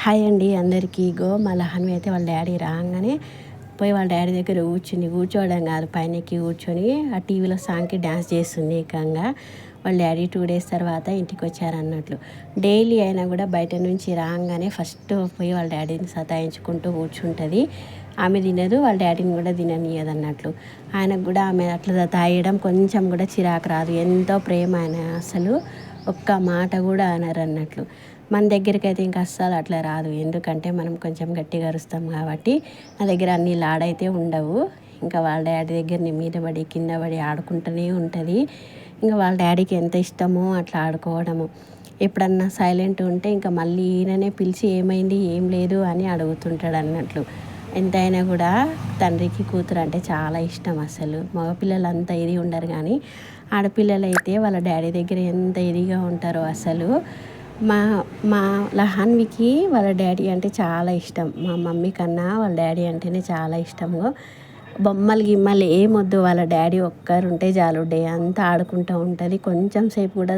Hi అండి అందరికీ. మా లహన్వి అయితే వాళ్ళ డాడీ రాగానే పోయి వాళ్ళ డాడీ దగ్గర కూర్చోవడం కాదు, పైనకి కూర్చొని ఆ టీవీలో సాంగ్కి డ్యాన్స్ చేస్తుంది ఏకంగా. వాళ్ళ డాడీ 2 డేస్ తర్వాత ఇంటికి వచ్చారన్నట్లు. డైలీ అయినా కూడా బయట నుంచి రాగానే ఫస్ట్ పోయి వాళ్ళ డాడీని సతాయించుకుంటూ కూర్చుంటుంది. ఆమె తినదు, వాళ్ళ డాడీని కూడా తిననీయదు అన్నట్లు. ఆయనకు కూడా ఆమె అట్లా తాగడం కొంచెం కూడా చిరాకు రాదు, ఎంతో ప్రేమ. ఆయన అసలు ఒక్క మాట కూడా అనరు అన్నట్లు. మన దగ్గరికి అయితే ఇంకా అస్సలు అట్లా రాదు, ఎందుకంటే మనం కొంచెం గట్టిగా అరుస్తాం కాబట్టి. నా దగ్గర అన్ని లాడైతే ఉండవు. ఇంకా వాళ్ళ డాడీ దగ్గర మీద పడి కింద పడి ఆడుకుంటూనే ఉంటుంది. ఇంకా వాళ్ళ డాడీకి ఎంత ఇష్టమో అట్లా ఆడుకోవడము. ఎప్పుడన్నా సైలెంట్ ఉంటే ఇంకా మళ్ళీ ఈయననే పిలిచి ఏమైంది ఏం లేదు అని అడుగుతుంటాడు అన్నట్లు. ఎంతైనా కూడా తండ్రికి కూతురు అంటే చాలా ఇష్టం. అసలు మగపిల్లలు అంత ఇది ఉండరు, కానీ ఆడపిల్లలు అయితే వాళ్ళ డాడీ దగ్గర ఎంత ఇదిగా ఉంటారో అసలు. మా మా లహాన్వికి వాళ్ళ డాడీ అంటే చాలా ఇష్టం. మా మమ్మీ కన్నా వాళ్ళ డాడీ అంటేనే చాలా ఇష్టము. బొమ్మలు గిమ్మలు ఏమొద్దు, వాళ్ళ డాడీ ఒక్కరు ఉంటే చాలు, డే అంతా ఆడుకుంటూ ఉంటుంది. కొంచెం సేపు కూడా